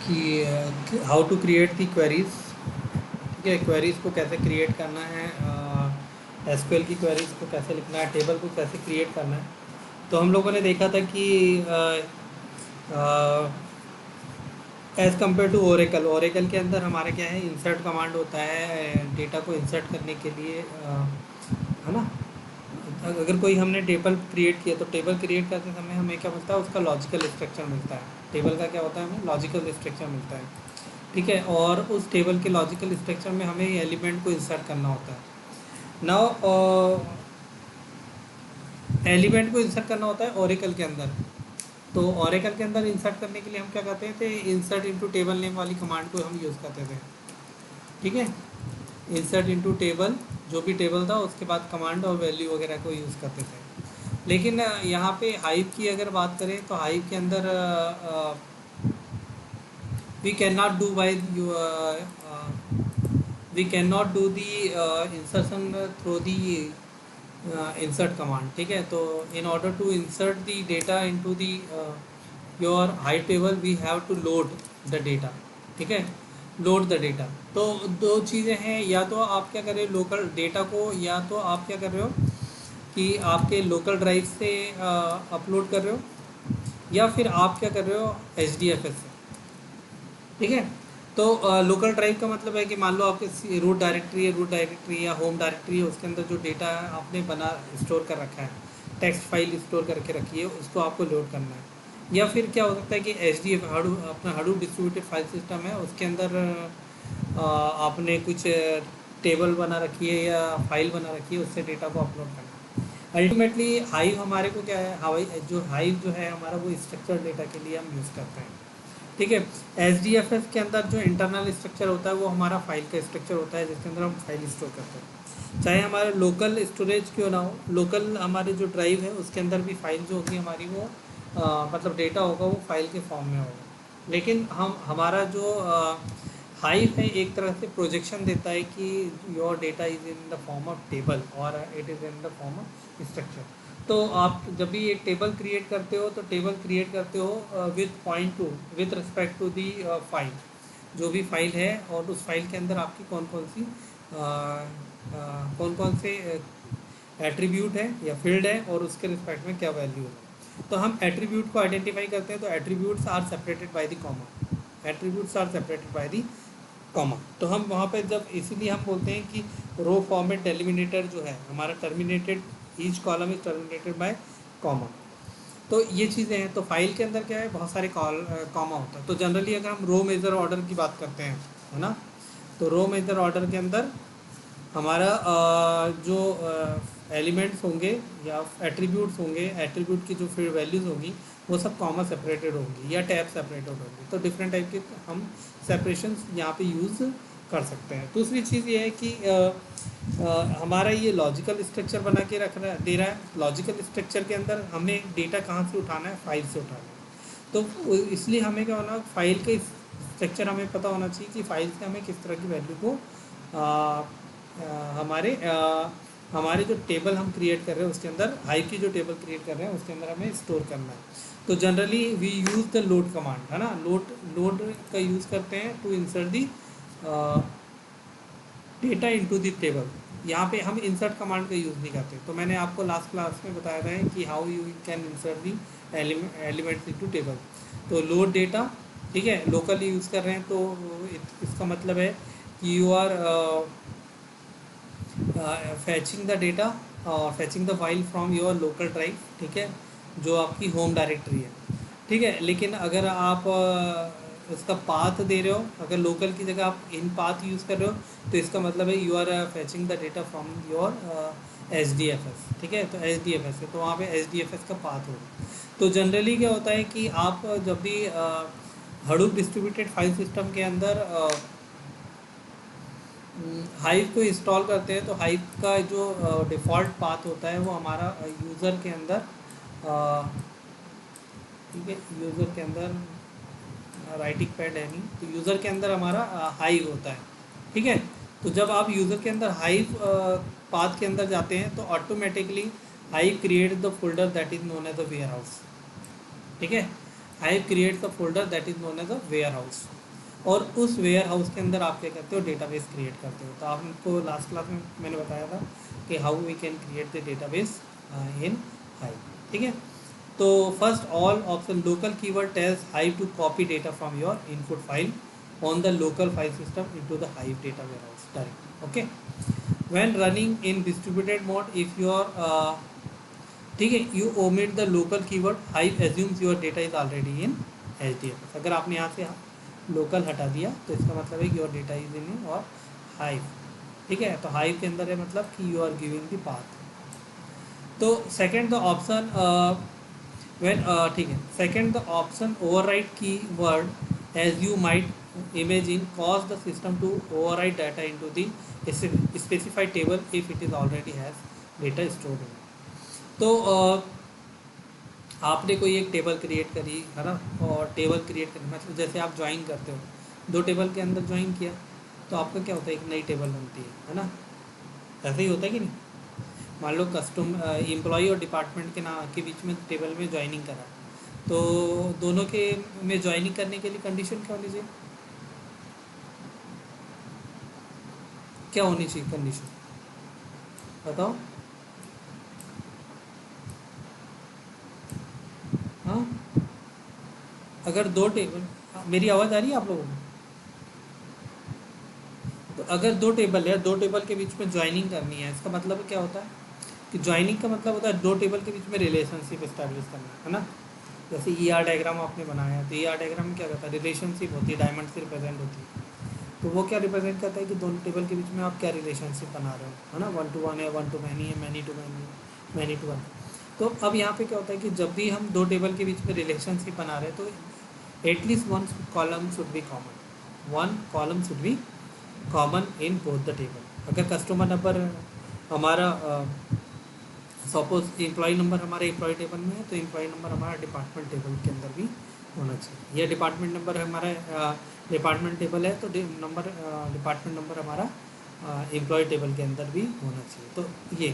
कि how to create the queries. ठीक है, क्वेरीज को कैसे क्रिएट करना है, एसक्यूएल की क्वेरीज को कैसे लिखना है, टेबल को कैसे क्रिएट करना है। तो हम लोगों ने देखा था कि as compare to Oracle, Oracle के अंदर हमारा क्या है, इंसर्ट कमांड होता है डेटा को इंसर्ट करने के लिए, है ना। अगर कोई हमने टेबल क्रिएट किया तो टेबल क्रिएट करते समय हमें क्या मिलता है, उसका लॉजिकल स्ट्रक्चर मिलता है। टेबल का क्या होता है, हमें लॉजिकल स्ट्रक्चर मिलता है। ठीक है, और उस टेबल के लॉजिकल स्ट्रक्चर में हमें एलिमेंट को इंसर्ट करना होता है। नाउ एलिमेंट को इंसर्ट करना होता है ओरेकल के अंदर। तो ओरेकल के अंदर इंसर्ट करने के लिए हम क्या करते थे, इंसर्ट इनटू टेबल नेम वाली कमांड को हम यूज़ करते थे। ठीक है, इंसर्ट इनटू टेबल, जो भी टेबल था उसके बाद कमांड और वैल्यू वगैरह को यूज़ करते थे। लेकिन यहाँ पे हाइव की अगर बात करें तो हाइव के अंदर we can not do by we can not do the insertion through the insert command। ठीक है, तो in order to insert the data into the your high table we have to load the data। ठीक है, load the data. तो दो चीज़ें हैं, या तो आप क्या कर रहे हो लोकल डेटा को, या तो आप क्या कर रहे हो कि आपके लोकल ड्राइव से अपलोड कर रहे हो, या फिर आप क्या कर रहे हो HDFS से। ठीक है, तो लोकल ड्राइव का मतलब है कि मान लो आपके रूट डायरेक्टरी है, रूट डायरेक्टरी या होम डायरेक्टरी है, उसके अंदर जो डेटा आपने बना स्टोर कर रखा है, टेक्स्ट फाइल स्टोर करके रखी है, उसको आपको लोड करना है। या फिर क्या हो सकता है कि HDF अपना हडूप डिस्ट्रीब्यूटेड फाइल सिस्टम है, उसके अंदर आपने कुछ टेबल बना रखी है या फाइल बना रखी है, उससे डेटा को अपलोड करना है। अल्टीमेटली हाइव हमारे को क्या है, हाइव जो है हमारा वो स्ट्रक्चर डेटा के लिए हम यूज़ करते हैं। ठीक है, HDFS के अंदर जो इंटरनल स्ट्रक्चर होता है वो हमारा फाइल का स्ट्रक्चर होता है, जिसके अंदर हम फाइल स्टोर करते हैं। चाहे हमारे लोकल स्टोरेज क्यों ना हो, लोकल हमारे जो ड्राइव है उसके अंदर भी फाइल जो होगी हमारी वो मतलब डेटा होगा वो फाइल के फॉर्म में होगा। लेकिन हमारा जो हाइव है एक तरह से प्रोजेक्शन देता है कि your data is in the form of table और it is in the form of structure. तो आप जब भी एक टेबल क्रिएट करते हो तो टेबल क्रिएट करते हो with respect to the file, जो भी फाइल है, और उस फाइल के अंदर आपकी कौन कौन से एट्रीब्यूट है या फील्ड है, और उसके रिस्पेक्ट में क्या वैल्यू है। तो हम एट्रीब्यूट को आइडेंटिफाई करते हैं, तो attributes are separated by the comma, attributes are separated by the comma. तो हम वहाँ पे जब इसीलिए हम बोलते हैं कि रो फॉर्मेट डेलिमिनेटर जो है हमारा terminated, each column is terminated bye comma. तो ये चीज़ें हैं। तो फाइल के अंदर क्या है, बहुत सारे कॉमा होता है। तो जनरली अगर हम रो मेजर ऑर्डर की बात करते हैं, है ना, तो रो मेजर ऑर्डर के अंदर हमारा जो एलिमेंट्स होंगे या एट्रीब्यूट्स होंगे, एट्रीब्यूट की जो फिर वैल्यूज़ होंगी वो सब कॉमा सेपरेटेड होंगी या टैब सेपरेटेड होंगी। तो डिफरेंट टाइप के हम सेपरेशन यहाँ पे यूज़ कर सकते हैं। दूसरी चीज़ ये है कि हमारा ये लॉजिकल स्ट्रक्चर बना के रखना दे रहा है। लॉजिकल स्ट्रक्चर के अंदर हमें डेटा कहाँ से उठाना है, फाइल से उठाना है। तो इसलिए हमें क्या होना, फाइल के स्ट्रक्चर हमें पता होना चाहिए कि फाइल से हमें किस तरह की वैल्यू को हमारे जो टेबल हम क्रिएट कर रहे हैं उसके अंदर, हाइव की जो टेबल क्रिएट कर रहे हैं उसके अंदर हमें स्टोर करना है। तो generally we use the load command, है ना, लोड का यूज़ करते हैं to insert the data into the table. यहाँ पे हम इंसर्ट कमांड का यूज़ नहीं करते। तो मैंने आपको लास्ट क्लास में बताया था कि how you can insert the elements into table. तो लोड डेटा, ठीक है, लोकल यूज़ कर रहे हैं, तो इसका मतलब है कि you are fetching the data, fetching the file from your local drive. ठीक है, जो आपकी होम डायरेक्टरी है। ठीक है, लेकिन अगर आप उसका पाथ दे रहे हो, अगर लोकल की जगह आप इन पाथ यूज़ कर रहे हो, तो इसका मतलब है you are fetching the data from your HDFS। ठीक है, तो HDFS है तो वहाँ पे HDFS का पाथ होगा। तो जनरली क्या होता है कि आप जब भी हडूप डिस्ट्रीब्यूटेड फाइल सिस्टम के अंदर हाइव को इंस्टॉल करते हैं, तो हाइव का जो डिफ़ॉल्ट पाथ होता है वो हमारा यूज़र के अंदर, ठीक है, यूज़र के अंदर राइटिंग पैड है नहीं, तो यूज़र के अंदर हमारा हाइव होता है। ठीक है, तो जब आप यूज़र के अंदर हाइव पाथ के अंदर जाते हैं तो automatically Hive create the folder that is known as a warehouse. ठीक है, Hive create the folder that is known as a warehouse. और उस वेयर हाउस के अंदर आप क्या करते हो, डेटाबेस क्रिएट करते हो। तो आपको लास्ट क्लास में मैंने बताया था कि how we can create the database in Hive, ठीक है। तो first all option local keyword tells Hive to copy data from your input file on the local file system into the Hive data warehouse direct, okay. When running in distributed mode if your ठीक है, you omit the local keyword Hive assumes your data is already in HDFS। अगर आपने यहाँ से local हटा दिया तो इसका मतलब है कि योर डेटा इज इन और हाइव, ठीक है। तो हाइव के अंदर है मतलब कि you are giving the path. तो सेकंड द ऑप्शन व्हेन ठीक है, second the option overwrite keyword as you might imagine cause the system to overwrite data into the specified table if it is already has data stored in. तो आपने कोई एक table create करी है ना, और टेबल क्रिएट करनी मतलब जैसे आप ज्वाइन करते हो, दो टेबल के अंदर ज्वाइन किया तो आपका क्या होता है, एक नई टेबल बनती है ना। ऐसे ही होता है कि नहीं। मान लो कस्टम एम्प्लॉय और डिपार्टमेंट के नाम के बीच में टेबल में ज्वाइनिंग करा, तो दोनों के में ज्वाइनिंग करने के लिए कंडीशन क्या होनी चाहिए, क्या होनी चाहिए कंडीशन, बताओ। हाँ, अगर दो टेबल, मेरी आवाज़ आ रही है आप लोगों को। तो अगर दो टेबल है, दो टेबल के बीच में ज्वाइनिंग करनी है, इसका मतलब क्या होता है कि ज्वाइनिंग का मतलब होता है दो टेबल के बीच में रिलेशनशिप इस्टेब्लिश करना, है ना। जैसे डायग्राम आपने बनाया है, तो डायग्राम में क्या होता है, रिलेशनशिप होती है, डायमंड से रिप्रेजेंट होती है। तो वो क्या रिप्रेजेंट करता है कि दोनों टेबल के बीच में आप क्या रिलेशनशिप बना रहे हो, है ना। 1 to 1 है, 1 to many है, many to many, many to one. तो अब यहाँ पे क्या होता है कि जब भी हम दो टेबल के बीच में रिलेशनशिप बना रहे हैं तो at least one column should be common, one column should be common in both the table. अगर कस्टमर नंबर हमारा सपोज एम्प्लॉय नंबर हमारे एम्प्लॉय टेबल में है, तो एम्प्लॉय नंबर हमारा डिपार्टमेंट टेबल के अंदर भी होना चाहिए। या डिपार्टमेंट नंबर हमारा डिपार्टमेंट टेबल है, तो नंबर डिपार्टमेंट नंबर हमारा एम्प्लॉय टेबल के अंदर भी होना चाहिए। तो ये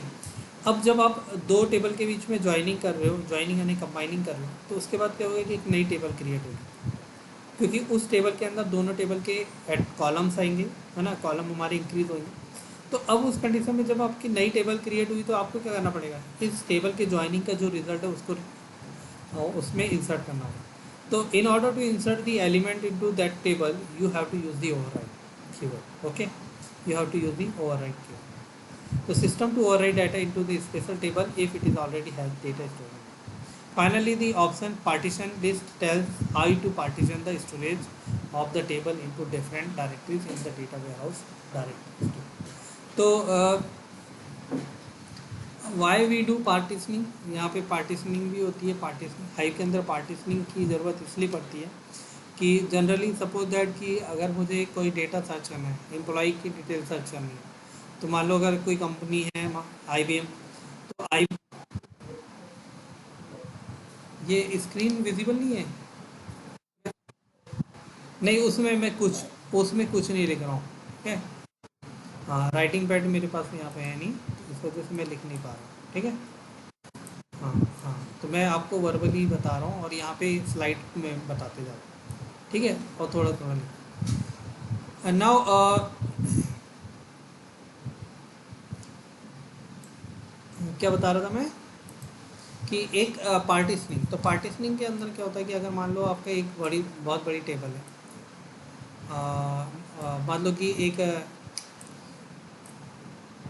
अब जब आप दो टेबल के बीच में ज्वाइनिंग कर रहे हो, ज्वाइनिंग यानी कंबाइनिंग कर रहे हो, तो उसके बाद क्या होगा कि एक नई टेबल क्रिएट होगी, क्योंकि उस टेबल के अंदर दोनों टेबल के कॉलम्स आएंगे, है ना, कॉलम हमारे इंक्रीज होंगे। तो अब उस कंडीशन में जब आपकी नई टेबल क्रिएट हुई तो आपको क्या करना पड़ेगा, इस टेबल के ज्वाइनिंग का जो रिजल्ट है उसको उसमें इंसर्ट करना होगा। तो in order to insert the element into that table you have to use the override keyword, okay. You have to use the override keyword. तो system to override data into the special table if it is already has data stored. Finally, the option partition list tells how to partition the storage of the table into different directories in the data warehouse directory. तो why we do partitioning, यहाँ पे partitioning भी होती है। Partitioning hive के अंदर partitioning की ज़रूरत इसलिए पड़ती है कि जनरली सपोज दैट कि अगर मुझे कोई डेटा सर्च करना है, एम्प्लॉय की डिटेल सर्च करनी है, तो मान लो अगर कोई कंपनी है IBM, तो आई ये स्क्रीन विजिबल नहीं है, नहीं उसमें मैं कुछ, उसमें कुछ नहीं लिख रहा हूँ, ठीक है। हाँ, राइटिंग पैड मेरे पास यहाँ पे है नहीं, इस वजह से मैं लिख नहीं पा रहा हूँ, ठीक है। हाँ हाँ, तो मैं आपको वर्बली बता रहा हूँ और यहाँ पे स्लाइड में बताते जा रहा हूँ, ठीक है, और थोड़ा थोड़ा लिख। नाउ क्या बता रहा था मैं कि एक पार्टीशनिंग, तो पार्टीशनिंग के अंदर क्या होता है कि अगर मान लो आपका एक बड़ी बहुत बड़ी टेबल है, मान लो कि एक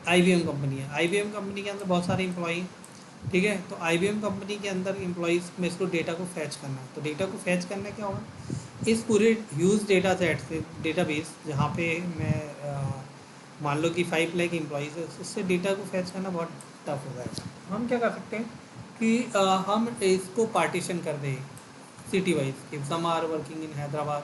IBM कंपनी है, IBM कंपनी के अंदर बहुत सारे एम्प्लॉई, ठीक है। तो IBM कंपनी के अंदर एम्प्लॉयज़ में इसको डेटा को फैच करना है, तो डेटा को फैच करना क्या होगा, इस पूरे ह्यूज डेटा सेट से, डेटाबेस जहाँ पे मैं मान लो कि 5 लाख एम्प्लॉयज़ है, उससे डेटा को फैच करना बहुत टफ होगा। हम क्या कर सकते हैं कि हम इसको पार्टीशन कर दें सिटी वाइज, कि some are working in Hyderabad,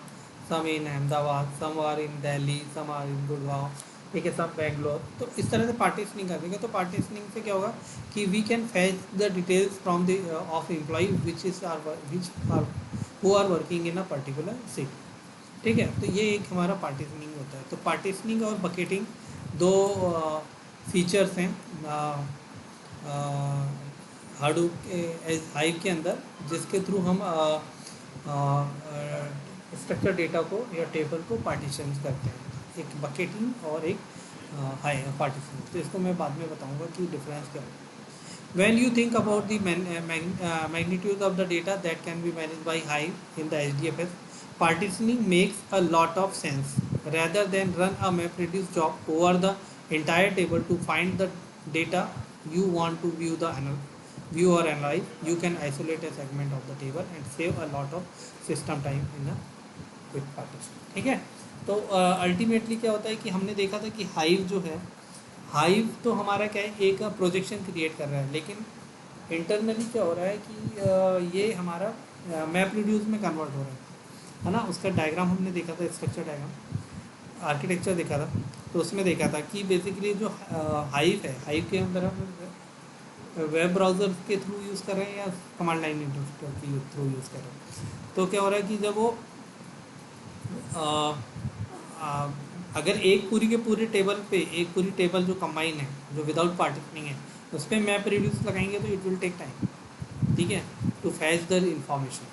some in Ahmedabad, some are in Delhi, some are in Gurgaon, ठीक है, सब बेंगलोर। तो इस तरह से पार्टीशनिंग कर देंगे, तो पार्टीशनिंग से क्या होगा कि we can fetch the details from the of employ which are who are working in a particular city, ठीक है। तो ये एक हमारा पार्टीशनिंग होता है। तो पार्टीशनिंग और बकेटिंग दो फीचर्स हैं हाडूप के हाइव के अंदर, जिसके थ्रू हम स्ट्रक्चर डेटा को या टेबल को पार्टीशन करते हैं, एक बकेटिंग और एक हाई पार्टीशन। तो इसको मैं बाद में बताऊंगा कि डिफरेंस क्या है। When you think about the magnitude of the data that can be managed by Hive in the HDFS, partitioning makes a lot of sense. Rather than run a MapReduce job over the entire table to find the data you want to view or analyze, you can isolate a segment of the table and save a lot of system time in a quick partition. ठीक है। तो ultimately क्या होता है कि हमने देखा था कि हाइव जो है, हाइव तो हमारा क्या है, एक प्रोजेक्शन क्रिएट कर रहा है, लेकिन इंटरनली क्या हो रहा है कि ये हमारा मैप रिड्यूस में कन्वर्ट हो रहा है ना। उसका डायग्राम हमने देखा था, स्ट्रक्चर डायग्राम आर्किटेक्चर देखा था। तो उसमें देखा था कि बेसिकली जो हाइव है, हाइव के अंदर हम वेब ब्राउज़र के थ्रू यूज़ कर रहे हैं या कमांड लाइन इंटरप्रेटर के थ्रू यूज़ कर रहे हैं। तो क्या हो रहा है कि जब वो अगर एक पूरी के पूरे टेबल पे, एक पूरी टेबल जो कंबाइन है, जो विदाउट पार्टीशनिंग है, उस पर मैप रिड्यूस लगाएंगे तो इट विल टेक टाइम, ठीक है, टू फैच द इंफॉर्मेशन,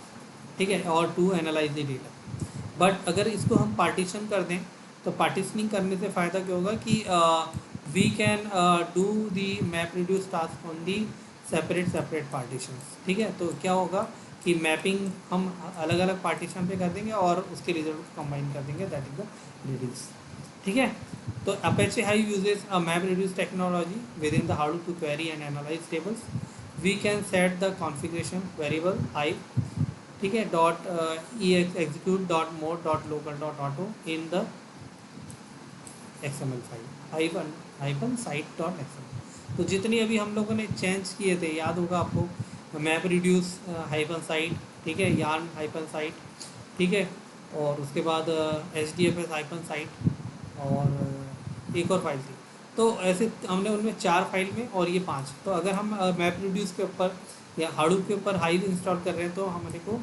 ठीक है, और to analyse the data. But अगर इसको हम पार्टीशन कर दें तो पार्टीशनिंग करने से फ़ायदा क्या होगा कि we can do the map reduce task on the separate partitions, ठीक है। तो क्या होगा कि मैपिंग हम अलग अलग पार्टीशन पे कर देंगे और उसके रिजल्ट को कंबाइन कर देंगे, दैट इज द रिड्यूस, ठीक है। तो Apache Hive uses a map reduce technology within the Hadoop to query and analyze tables. We can set the configuration variable hive, ठीक है, dot execute dot mode dot local dot auto in the XML file hyphen site dot XML। तो जितनी अभी हम लोगों ने change किए थे, याद होगा आपको, मैप रिड्यूस हाइफन साइट, ठीक है, यार्न हाइफन साइट, ठीक है, और उसके बाद HDFS हाइफन साइट और एक और फाइल थी। तो ऐसे हमने उनमें 4 फाइल में और ये 5। तो अगर हम मैप रिड्यूस के ऊपर या हाडूप के ऊपर हाइव इंस्टॉल कर रहे हैं तो हमारे को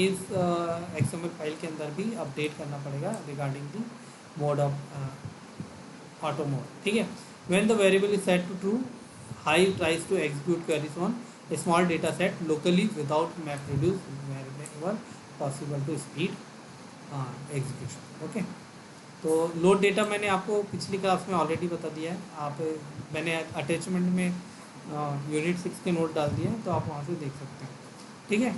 इस XML फाइल के अंदर भी अपडेट करना पड़ेगा regarding the mode of auto mode, ठीक है। When the variable is set to true, Hive tries to execute queries on a small data set locally without map reduce wherever possible to speed execution, okay. तो load data मैंने आपको पिछली class में already बता दिया है। आप मैंने अटैचमेंट में यूनिट 6 के नोट डाल दिए हैं, तो आप वहाँ से देख सकते हैं, ठीक है।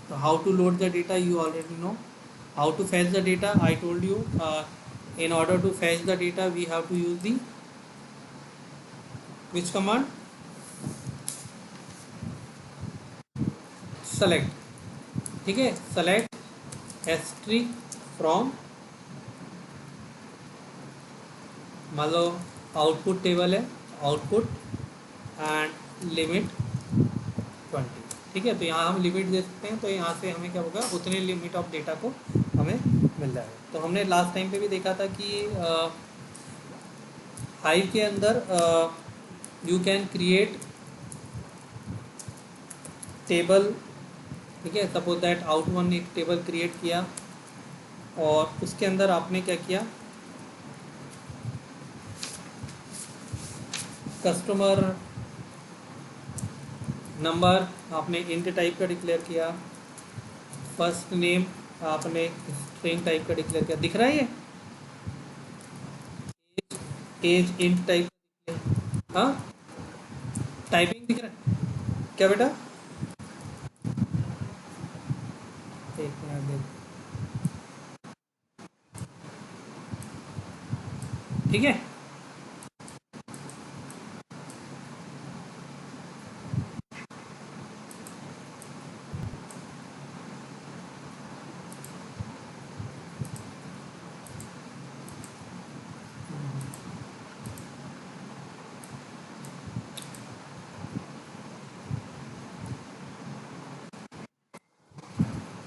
तो how to load the data you already know, how to fetch the data I told you. in order to fetch the data we have to use the which command, select, ठीक है, select एस्ट्रिक फ्रॉम, मान low output table है, output and limit 20, ठीक है। तो यहाँ हम limit दे सकते हैं, तो यहाँ से हमें क्या होगा, उतने लिमिट ऑफ डेटा को हमें मिल जाएगा। तो हमने लास्ट टाइम पे भी देखा था कि हाइव के अंदर यू कैन क्रिएट टेबल, ठीक है। सपोज दैट आउट वन ने एक टेबल क्रिएट किया और उसके अंदर आपने क्या किया, कस्टमर नंबर आपने इंट टाइप का डिक्लेयर किया, फर्स्ट नेम आपने स्ट्रिंग टाइप का डिक्लेयर किया, दिख रहा है ये एज इंट टाइप का, हाँ टाइपिंग दिख रहा है क्या बेटा, एक मिनट देख, ठीक है।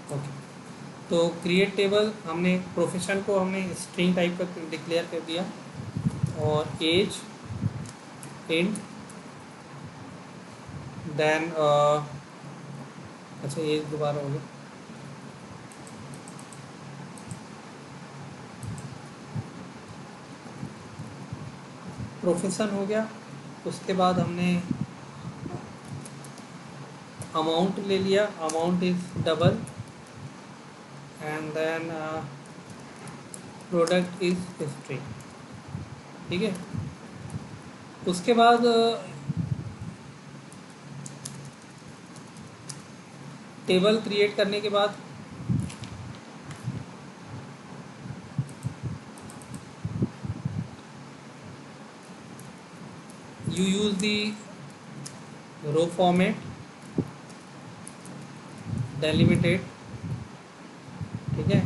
ओके, तो क्रिएट टेबल हमने प्रोफेशन को हमने स्ट्रिंग टाइप का डिक्लेयर कर दिया और एज इंट, देन अच्छा एज दोबारा हो गया, प्रोफेशन हो गया। उसके बाद हमने अमाउंट ले लिया, amount is double and then product is history. ठीक है, उसके बाद टेबल क्रिएट करने के बाद you use the row format, delimited। ठीक है,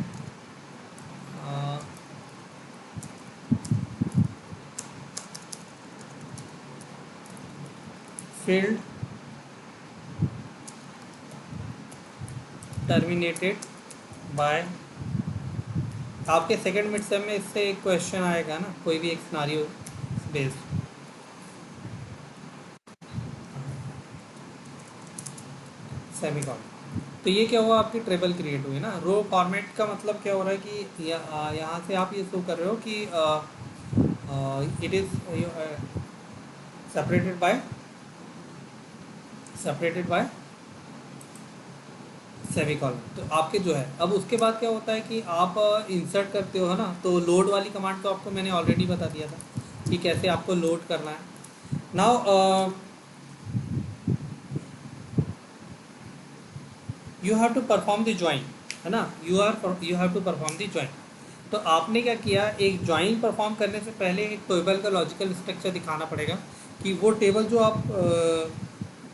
फील्ड टर्मिनेटेड बाय। आपके सेकंड मिड सेम में इससे एक क्वेश्चन आएगा ना, कोई भी एक सिनारियो बेस्ड। सेमीकॉलन। तो ये क्या हुआ, आपकी टेबल क्रिएट हुई ना। रो फॉर्मेट का मतलब क्या हो रहा है कि यहाँ से आप ये शो कर रहे हो कि it is separated by semicolon. तो आपके जो है, अब उसके बाद क्या होता है कि आप इंसर्ट करते हो है ना। तो लोड वाली कमांड तो आपको मैंने ऑलरेडी बता दिया था कि कैसे आपको लोड करना है। Now you have to perform the join, है ना। You have to perform the join. तो आपने क्या किया, एक ज्वाइन परफॉर्म करने से पहले एक टेबल का लॉजिकल स्ट्रक्चर दिखाना पड़ेगा कि वो टेबल जो आप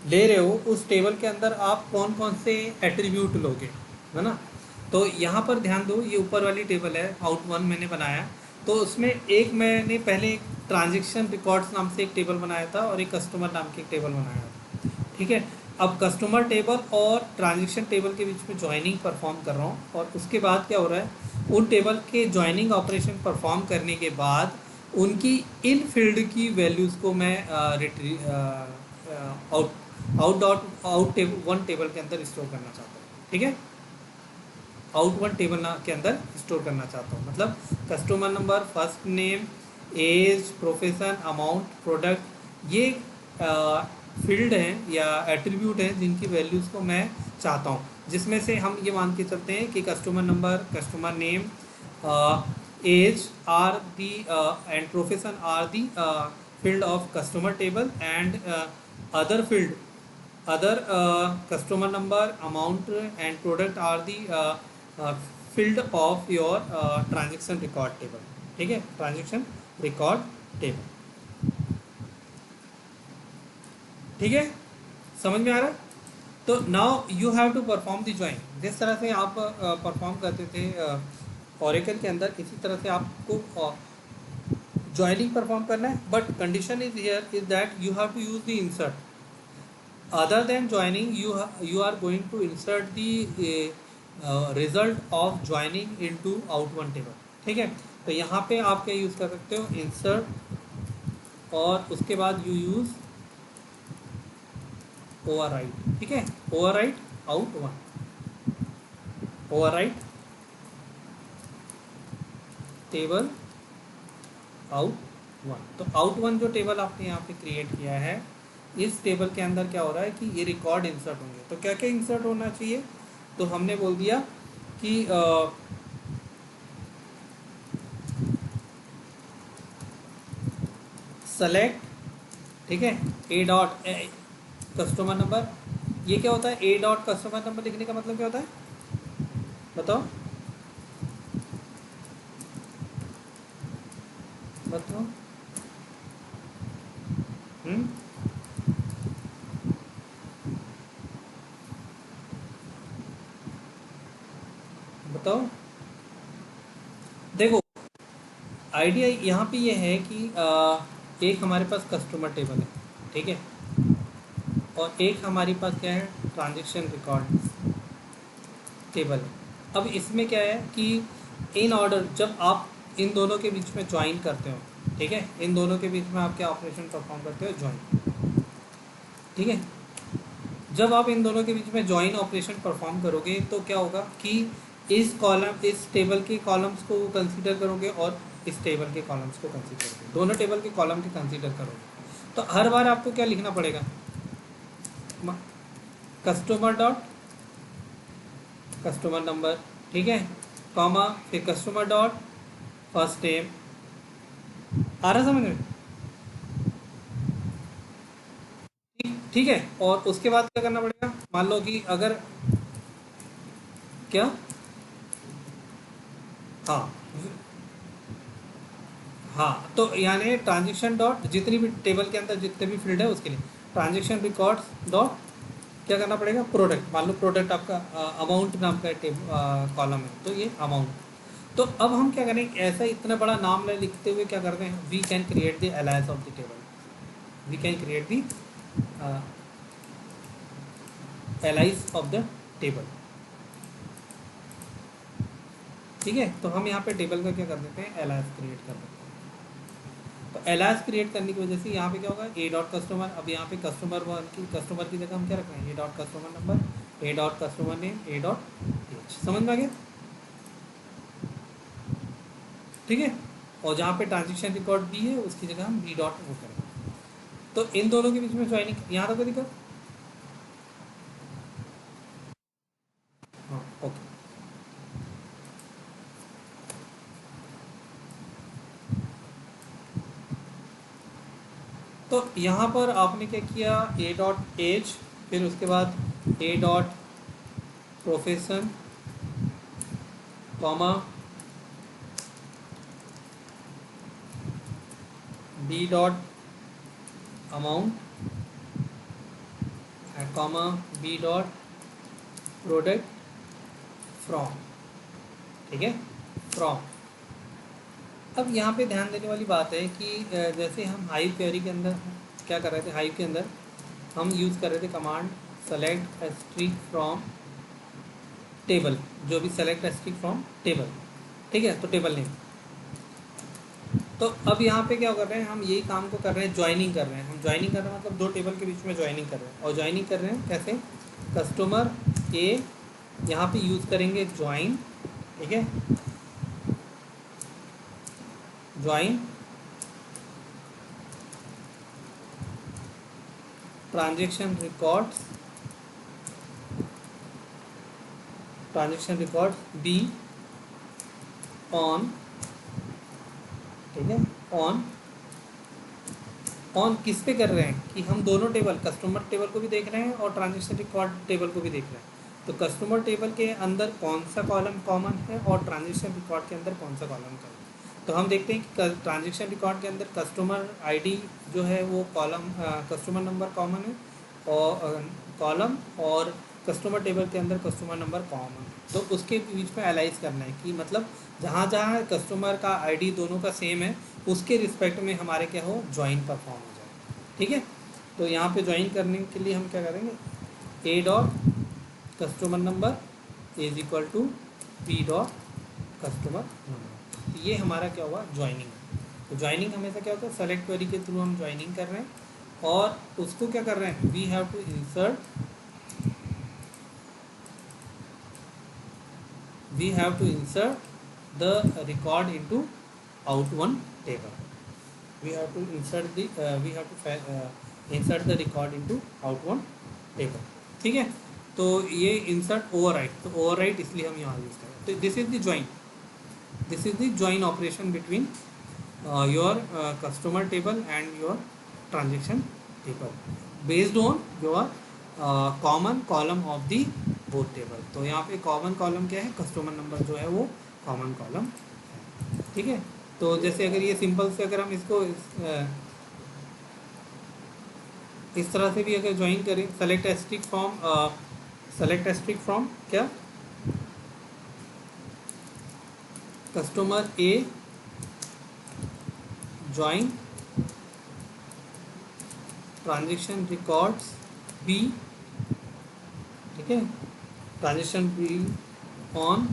ले रहे हो, उस टेबल के अंदर आप कौन कौन से एट्रीब्यूट लोगे, है ना। तो यहाँ पर ध्यान दो, ये ऊपर वाली टेबल है, आउट वन मैंने बनाया। तो उसमें एक मैंने पहले एक ट्रांजेक्शन रिकॉर्ड्स नाम से एक टेबल बनाया था और एक कस्टमर नाम की एक टेबल बनाया था। ठीक है, अब कस्टमर टेबल और ट्रांजेक्शन टेबल के बीच में ज्वाइनिंग परफॉर्म कर रहा हूँ। और उसके बाद क्या हो रहा है, उन टेबल के ज्वाइनिंग ऑपरेशन परफॉर्म करने के बाद उनकी इन फील्ड की वैल्यूज़ को मैं आउट वन टेबल के अंदर स्टोर करना चाहता हूँ। ठीक है, आउट वन टेबल के अंदर स्टोर करना चाहता हूँ। मतलब customer number, first name, age, profession, amount, product, ये फील्ड हैं या एट्रीब्यूट हैं जिनकी वैल्यूज़ को मैं चाहता हूँ। जिसमें से हम ये मान के चलते हैं कि customer number, customer name, age are the and profession are the field of customer table and other field, other customer number, amount and product are the field of your transaction record table। ठीक है, transaction record table. ठीक है, समझ में आ रहा है। तो now you have to perform the join. जिस तरह से आप परफॉर्म करते थे ओरेकल के अंदर, इसी तरह से आपको ज्वाइनिंग परफॉर्म करना है। But condition is here is that you have to use the insert. Other than joining you are going to insert the result of joining into out one table। ठीक है, तो यहाँ पे आप क्या यूज़ कर सकते हो, इंसर्ट, और उसके बाद यू यूज़ ओवरराइट। ठीक है, overwrite out one, overwrite table out one. तो आउट वन जो टेबल आपने यहाँ पे क्रिएट किया है, इस टेबल के अंदर क्या हो रहा है कि ये रिकॉर्ड इंसर्ट होंगे। तो क्या क्या इंसर्ट होना चाहिए, तो हमने बोल दिया कि सेलेक्ट, ठीक है, ए डॉट कस्टमर नंबर। ये क्या होता है, ए डॉट कस्टमर नंबर लिखने का मतलब क्या होता है, बताओ बताओ। बताओ। देखो, आइडिया यहाँ पे ये है कि एक हमारे पास कस्टमर टेबल है, ठीक है, और एक हमारे पास क्या है, ट्रांजेक्शन रिकॉर्ड टेबल है। अब इसमें क्या है कि इन ऑर्डर जब आप इन दोनों के बीच में ज्वाइन करते हो, ठीक है, इन दोनों के बीच में आप क्या ऑपरेशन परफॉर्म करते हो, ज्वाइन। ठीक है, जब आप इन दोनों के बीच में ज्वाइन ऑपरेशन परफॉर्म करोगे तो क्या होगा कि इस टेबल के कॉलम्स को कंसीडर करोगे और इस टेबल के कॉलम्स को कंसीडर करोगे, दोनों टेबल के कॉलम के कंसीडर करोगे। तो हर बार आपको क्या लिखना पड़ेगा, कस्टमर डॉट कस्टमर नंबर, ठीक है, कॉमा, फिर कस्टमर डॉट फर्स्ट नेम। आ रहा समझ में? ठीक ठीक है। और उसके बाद क्या करना पड़ेगा, मान लो कि अगर क्या, हाँ हाँ, तो यानी ट्रांजेक्शन डॉट जितनी भी टेबल के अंदर जितने भी फील्ड है उसके लिए ट्रांजेक्शन रिकॉर्ड्स डॉट क्या करना पड़ेगा, प्रोडक्ट। मान लो प्रोडक्ट आपका अमाउंट नाम का कॉलम है, तो ये अमाउंट। तो अब हम क्या करें, ऐसा इतना बड़ा नाम लिखते हुए क्या करते हैं, we can create the alliance of the table, we can create the alias of the table. ठीक है, तो हम यहाँ पे टेबल का क्या कर देते हैं, एलायंस क्रिएट कर देते हैं। तो एलायंस क्रिएट करने की वजह से यहाँ पे क्या होगा, ए डॉट कस्टमर, अब यहाँ पे कस्टमर की जगह हम क्या रख रहे हैं, A dot customer number, A dot customer name, A dot age. समझ में आ गया? ठीक है। और जहाँ पे ट्रांजेक्शन रिकॉर्ड बी है उसकी जगह हम बी डॉट वो करेंगे। तो इन दोनों के बीच में ज्वाइनिंग, यहाँ तक कोई दिक्कत? हाँ, ओके। तो यहाँ पर आपने क्या किया, ए डॉट एज, फिर उसके बाद A dot profession, comma B dot amount, comma B dot product from. ठीक है, फ्रॉम। अब यहाँ पे ध्यान देने वाली बात है कि जैसे हम हाइव क्वेरी के अंदर क्या कर रहे थे, हाइव के अंदर हम यूज़ कर रहे थे command select asterisk from table, जो भी सेलेक्ट एस्ट्रिक फ्रॉम टेबल। ठीक है, तो टेबल नेम। तो अब यहाँ पे क्या कर रहे हैं, हम यही काम को कर रहे हैं, ज्वाइनिंग कर रहे हैं। हम ज्वाइनिंग कर रहे हैं मतलब दो टेबल के बीच में ज्वाइनिंग कर रहे हैं। और ज्वाइनिंग कर रहे हैं कैसे, कस्टमर ए, यहाँ पे यूज़ करेंगे ज्वाइन। ठीक है, join transaction records, transaction records be on. ठीक है, ऑन, ऑन किस पे कर रहे हैं कि हम दोनों टेबल, कस्टमर टेबल को भी देख रहे हैं और ट्रांजेक्शन रिकॉर्ड टेबल को भी देख रहे हैं। तो कस्टमर टेबल के अंदर कौन सा कॉलम कॉमन है और ट्रांजेक्शन रिकॉर्ड के अंदर कौन सा कॉलम कॉमन है। तो हम देखते हैं कि ट्रांजेक्शन रिकॉर्ड के अंदर कस्टमर आईडी जो है वो कॉलम, कस्टमर नंबर कॉमन है और कॉलम, और कस्टमर टेबल के अंदर कस्टमर नंबर कॉमन है। तो उसके बीच में एलाइज करना है कि मतलब जहाँ जहाँ कस्टमर का आईडी दोनों का सेम है उसके रिस्पेक्ट में हमारे क्या हो, ज्वाइन परफॉर्म हो जाए। ठीक है, तो यहाँ पे ज्वाइन करने के लिए हम क्या करेंगे, A dot customer number is equal to B dot customer number. तो ये हमारा क्या हुआ, ज्वाइनिंग। तो ज्वाइनिंग हमेशा क्या होता है, सेलेक्ट क्वेरी के थ्रू हम ज्वाइनिंग कर रहे हैं और उसको क्या कर रहे हैं, we have to insert, we have to insert the record into out one table. We have to insert the insert the record into out one table. ठीक है, तो ये insert override, तो override इसलिए हम यहाँ यूज़ करें। तो this is the join, this is the join operation between your customer table and your transaction table based on your common column of the both table. तो यहाँ पे कॉमन कॉलम क्या है, कस्टमर नंबर जो है वो कॉमन कॉलम है। ठीक है, तो जैसे अगर ये सिंपल से अगर हम इसको इस तरह से भी अगर ज्वाइन करें, select asterisk from, select asterisk from क्या, customer A join transaction records B. ठीक है, transaction B on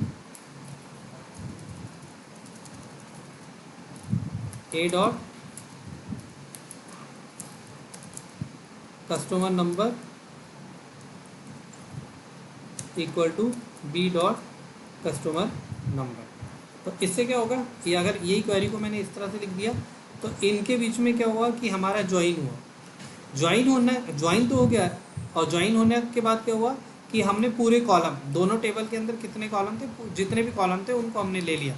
A dot customer number equal to B dot customer number. तो इससे क्या होगा कि अगर यही क्वेरी को मैंने इस तरह से लिख दिया तो इनके बीच में क्या हुआ कि हमारा ज्वाइन हुआ, ज्वाइन होना, ज्वाइन तो हो गया। और ज्वाइन होने के बाद क्या हुआ कि हमने पूरे कॉलम, दोनों टेबल के अंदर कितने कॉलम थे, जितने भी कॉलम थे उनको हमने ले लिया।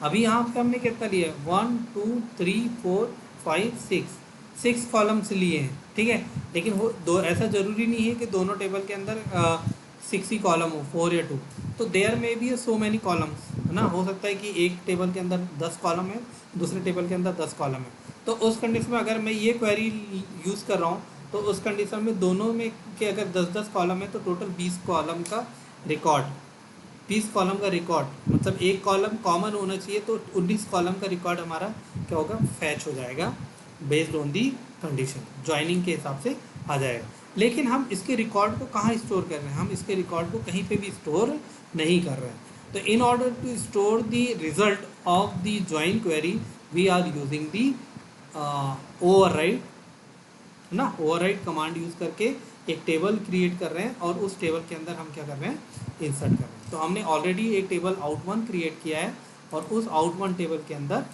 अभी यहाँ पे हमने कितना लिया, 1 2 3 4 5 6, 6 कॉलम्स लिए हैं, ठीक है। लेकिन वो दो, ऐसा ज़रूरी नहीं है कि दोनों टेबल के अंदर 6 ही कॉलम हो, 4 या 2। तो देयर में भी सो मैनी कॉलम्स, है ना। हो सकता है कि एक टेबल के अंदर 10 कॉलम है, दूसरे टेबल के अंदर 10 कॉलम है। तो उस कंडीशन में अगर मैं ये क्वेरी यूज़ कर रहा हूँ, तो उस कंडीशन में दोनों में के अगर 10 10 कॉलम है तो टोटल 20 कॉलम का रिकॉर्ड, 20 कॉलम का रिकॉर्ड, मतलब एक कॉलम कॉमन होना चाहिए, तो 19 कॉलम का रिकॉर्ड हमारा क्या होगा, फैच हो जाएगा based on the condition, joining के हिसाब से आ जाएगा। लेकिन हम इसके रिकॉर्ड को कहाँ स्टोर कर रहे हैं, हम इसके रिकॉर्ड को कहीं पे भी स्टोर नहीं कर रहे हैं। तो in order to store the result of the join query we are using the override, है ना। ओवरराइड कमांड यूज़ करके एक टेबल क्रिएट कर रहे हैं और उस टेबल के अंदर हम क्या कर रहे हैं, इंसर्ट कर रहे हैं। तो हमने ऑलरेडी एक टेबल आउट1 क्रिएट किया है और उस आउट1 टेबल के अंदर,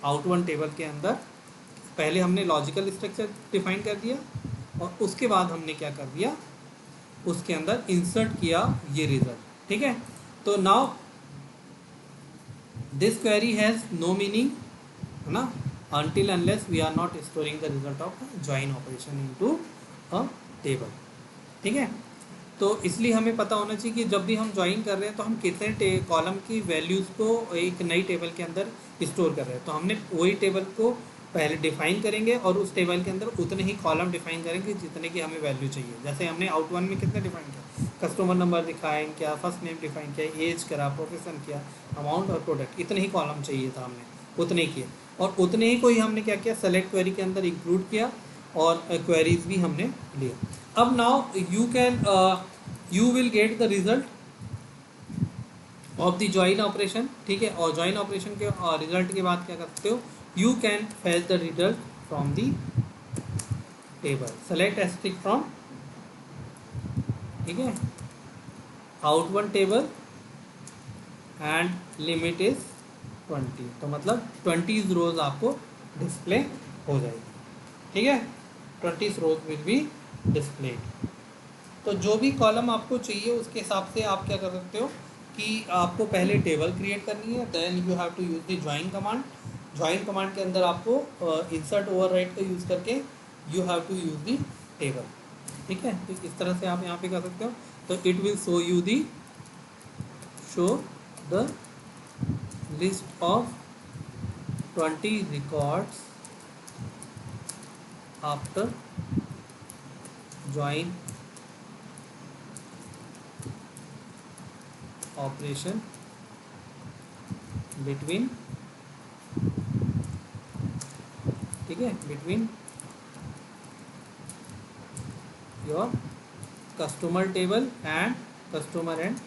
आउट1 टेबल के अंदर पहले हमने लॉजिकल स्ट्रक्चर डिफाइन कर दिया और उसके बाद हमने क्या कर दिया, उसके अंदर इंसर्ट किया ये रिजल्ट, ठीक है। तो now this query has no meaning, है ना, until unless we are not storing the result of join operation into a table, ठीक है। तो इसलिए हमें पता होना चाहिए कि जब भी हम ज्वाइन कर रहे हैं तो हम कितने कॉलम की वैल्यूज़ को एक नई टेबल के अंदर स्टोर कर रहे हैं। तो हमने वही टेबल को पहले डिफाइन करेंगे और उस टेबल के अंदर उतने ही कॉलम डिफाइन करेंगे जितने की हमें वैल्यू चाहिए। जैसे हमने आउट1 में कितने डिफाइन किया, कस्टमर नंबर डिफाइन किया, फर्स्ट नेम डिफाइन किया, एज करा, प्रोफेशन किया, अमाउंट और प्रोडक्ट, इतने ही कॉलम चाहिए था, हमने उतने ही किए। और उतने ही को ही हमने क्या किया, सेलेक्ट क्वेरी के अंदर इंक्लूड किया और क्वेरीज भी हमने लिया। अब now you will get the result of the join operation, ठीक है। और ज्वाइन ऑपरेशन के रिजल्ट के बाद क्या कर सकते हो, you can fetch the result from the table, select asterisk from, ठीक है, आउट1 टेबल एंड लिमिट इज 20। तो मतलब 20 रोज आपको डिस्प्ले हो जाएगी, ठीक है, 20 रोज विल बी डिस्प्लेड। तो जो भी कॉलम आपको चाहिए उसके हिसाब से आप क्या कर सकते हो कि आपको पहले टेबल क्रिएट करनी है, then you have to use the join command. Join command के अंदर आपको इंसर्ट ओवरराइड का यूज़ करके you have to use the table, ठीक है। तो इस तरह से आप यहाँ पे कर सकते हो। तो it will show the list of 20 records after join operation between, ठीक है, between your customer table and customer and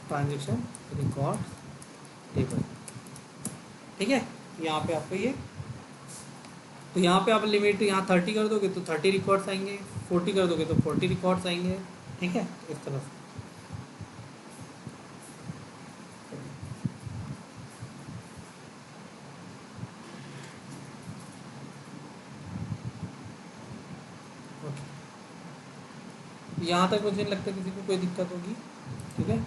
transaction records table, ठीक है। यहाँ पे आपको ये, तो यहाँ पे आप लिमिट यहाँ 30 कर दोगे तो 30 रिकॉर्ड्स आएंगे, 40 कर दोगे तो 40 रिकॉर्ड्स आएंगे, ठीक है, इस तरह से। यहाँ तक मुझे नहीं लगता किसी को कोई दिक्कत होगी, ठीक है।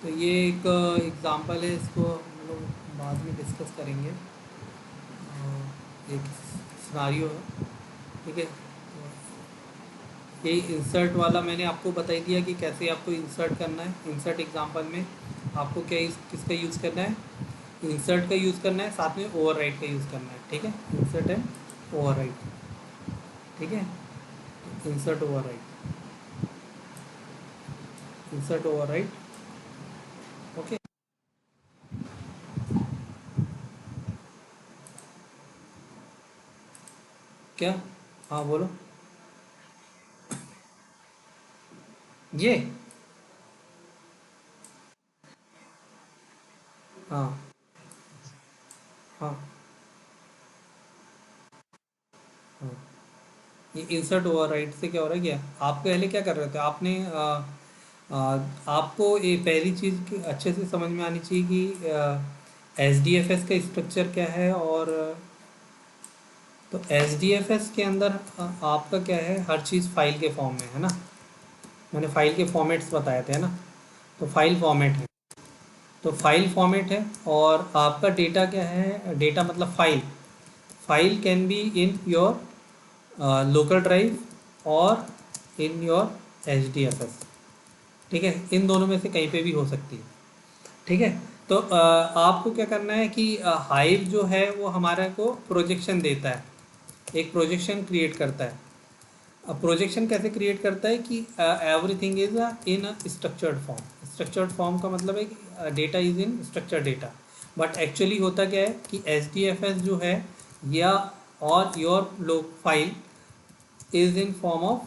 तो ये एक एग्ज़ाम्पल है, इसको हम लोग बाद में डिस्कस करेंगे। एक सिनारियो है, ठीक है। तो ये इंसर्ट वाला मैंने आपको बता ही दिया कि कैसे आपको इंसर्ट करना है। इंसर्ट एग्जांपल में आपको क्या किसका यूज़ करना है, इंसर्ट का यूज़ करना है, साथ में ओवरराइड का यूज़ करना है, ठीक है। इंसर्ट एंड ओवरराइड, ठीक है, insert override, insert override, okay. क्या, हाँ बोलो। ये, हाँ हाँ हाँ, ये इंसर्ट ओवरराइड से क्या हो रहा है, क्या आप पहले क्या कर रहे थे, आपने आपको ये पहली चीज़ अच्छे से समझ में आनी चाहिए कि एच डी एफ एस का स्ट्रक्चर क्या है, और तो एच डी एफ एस के अंदर आपका क्या है, हर चीज़ फाइल के फॉर्म में है ना। मैंने फाइल के फॉर्मेट्स बताए थे ना, तो फाइल फॉर्मेट है, तो फाइल फॉर्मेट है। और आपका डेटा क्या है, डेटा मतलब file, file can be in your local drive और in your H D F S. ठीक है, इन दोनों में से कहीं पे भी हो सकती है। ठीक है, तो आपको क्या करना है कि हाइव जो है वो हमारे को प्रोजेक्शन देता है, एक प्रोजेक्शन क्रिएट करता है। अब प्रोजेक्शन कैसे क्रिएट करता है कि everything is in structured form. Structured form का मतलब है कि data is in structured data, but actually होता क्या है कि एच डी एफ एस जो है या और योर लोग file is in form of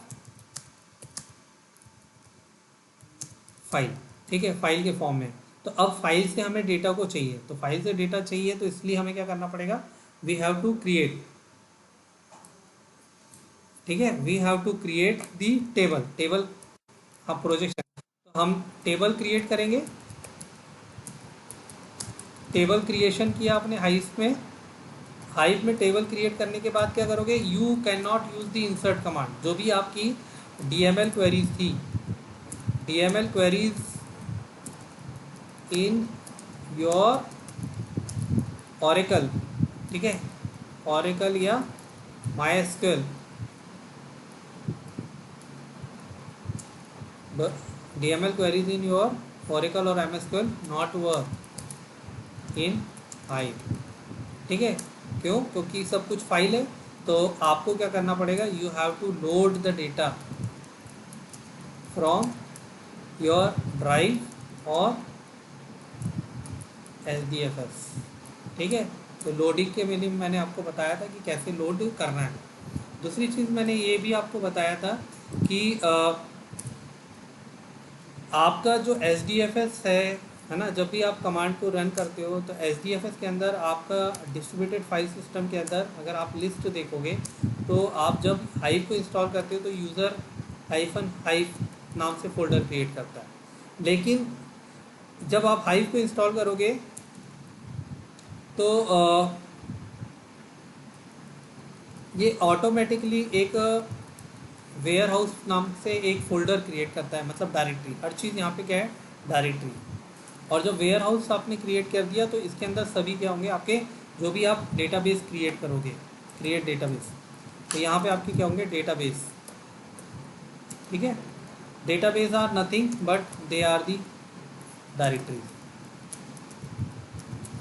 file. ठीक है, फाइल के फॉर्म में। तो अब फाइल से हमें डेटा को चाहिए, तो फाइल से डेटा चाहिए, तो इसलिए हमें क्या करना पड़ेगा, वी हैव टू क्रिएट। ठीक है, we have to create the table. Table, हाँ, प्रोजेक्शन, तो हम टेबल क्रिएट करेंगे। टेबल क्रिएशन किया आपने हाइव में। हाइव में टेबल क्रिएट करने के बाद क्या करोगे, you can not use the insert command. जो भी आपकी डी एम एल क्वेरीज थी, D M L queries in your Oracle, ठीक है, ऑरेकल या MySQL, D M L queries in your Oracle और M SQL not work in Hive. ठीक है, क्यों, क्योंकि सब कुछ फाइल है। तो आपको क्या करना पड़ेगा, you have to load the data from your drive और एच डी एफ एस। ठीक है, तो लोडिंग के मिनिमम मैंने आपको बताया था कि कैसे लोड करना है। दूसरी चीज़ मैंने ये भी आपको बताया था कि आपका जो एच डी एफ एस है ना, जब भी आप कमांड को रन करते हो तो एच डी एफ एस के अंदर आपका डिस्ट्रीब्यूटेड फाइल सिस्टम के अंदर अगर आप लिस्ट देखोगे, तो आप जब हाइव को इंस्टॉल करते हो तो यूज़र हाइफन हाइव नाम से फोल्डर क्रिएट करता है। लेकिन जब आप हाइव को इंस्टॉल करोगे तो ये ऑटोमेटिकली एक वेयर हाउस नाम से एक फ़ोल्डर क्रिएट करता है, मतलब डायरेक्टरी। हर चीज़ यहाँ पे क्या है, डायरेक्टरी। और जब वेयर हाउस आपने क्रिएट कर दिया तो इसके अंदर सभी क्या होंगे, आपके जो भी आप डेटाबेस क्रिएट करोगे, क्रिएट डेटाबेस, तो यहाँ पे आपके क्या होंगे, डेटाबेस। ठीक है, database are nothing but they are the directory.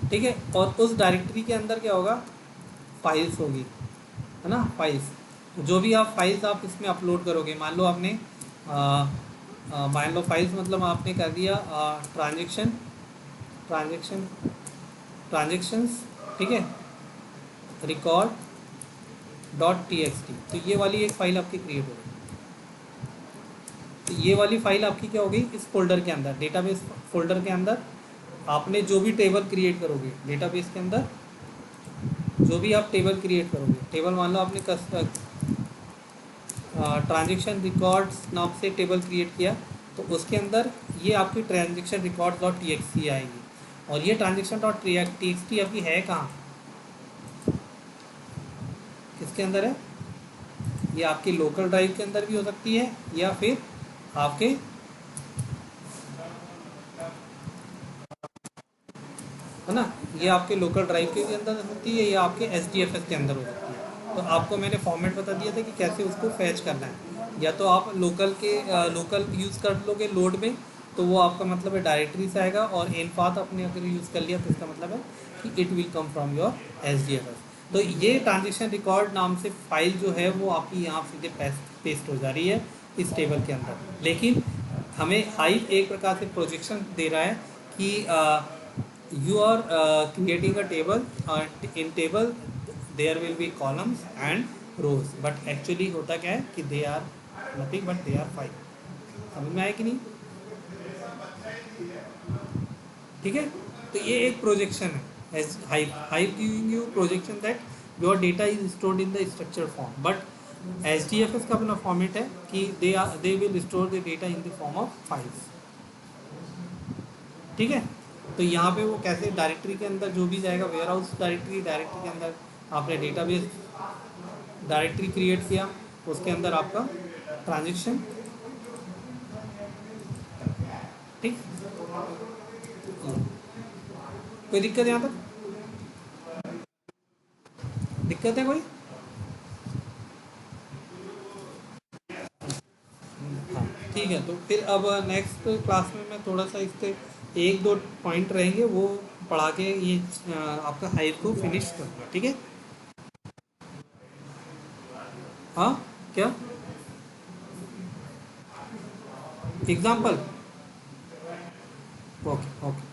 ठीक है, और उस डायरेक्टरी के अंदर क्या होगा, फाइल्स होगी, है ना, फाइल्स। जो भी आप फाइल्स आप इसमें अपलोड करोगे, मान लो आपने मान लो फाइल्स मतलब आपने कर दिया ट्रांजेक्शन, ट्रांजेक्शन, ट्रांजेक्शन्स, ठीक है, record dot T x T, तो ये वाली एक फ़ाइल आपकी क्रिएट हो गई। तो ये वाली फ़ाइल आपकी क्या हो गई, इस फोल्डर के अंदर, डेटाबेस फोल्डर के अंदर आपने जो भी टेबल क्रिएट करोगे डेटाबेस के अंदर, जो भी आप टेबल क्रिएट करोगे, टेबल मान लो आपने ट्रांजेक्शन रिकॉर्ड्स नाम से टेबल क्रिएट किया, तो उसके अंदर ये आपकी transaction record dot T x T आएगी। और ये transaction dot T x T आपकी है कहाँ, किसके अंदर है, ये आपके लोकल ड्राइव के अंदर भी हो सकती है, या फिर आपके, है ना, ये आपके लोकल ड्राइव के भी अंदर हो सकती है, या आपके एच डी एफ एस के अंदर हो सकती है। तो आपको मैंने फॉर्मेट बता दिया था कि कैसे उसको फैच करना है। या तो आप लोकल के लोकल यूज़ कर लोगे लोड में, तो वो आपका मतलब है डायरेक्टरी से आएगा, और इन पाथ आपने अगर यूज़ कर लिया तो इसका मतलब है कि it will come from your H D F S. तो ये ट्रांजेक्शन रिकॉर्ड नाम से फाइल जो है वो आपकी यहाँ सीधे पेस्ट हो जा रही है इस टेबल के अंदर। लेकिन हमें हाइव एक प्रकार से प्रोजेक्शन दे रहा है कि you are creating a table, in table there will be columns and rows, but actually होता क्या है कि they are nothing but they are five। समझ में आया कि नहीं, ठीक है। तो ये एक प्रोजेक्शन है, as Hive, Hive giving you projection that your data is stored in the structure form, but H D F S का अपना फॉर्मेट है कि they will store the data in the form of files. ठीक है, तो यहाँ पे वो कैसे डायरेक्टरी के अंदर जो भी जाएगा, वेयर हाउस डायरेक्टरी, डायरेक्टरी के अंदर आपने डेटाबेस डायरेक्टरी क्रिएट किया, उसके अंदर आपका ट्रांजेक्शन, ठीक। कोई दिक्कत यहाँ तक, दिक्कत है कोई? हाँ ठीक है। तो फिर अब नेक्स्ट क्लास में मैं थोड़ा सा इसके एक दो पॉइंट रहेंगे वो पढ़ा के ये आपका हाइव को फिनिश करूँगा, ठीक है। हाँ क्या एग्जाम्पल? Okay okay.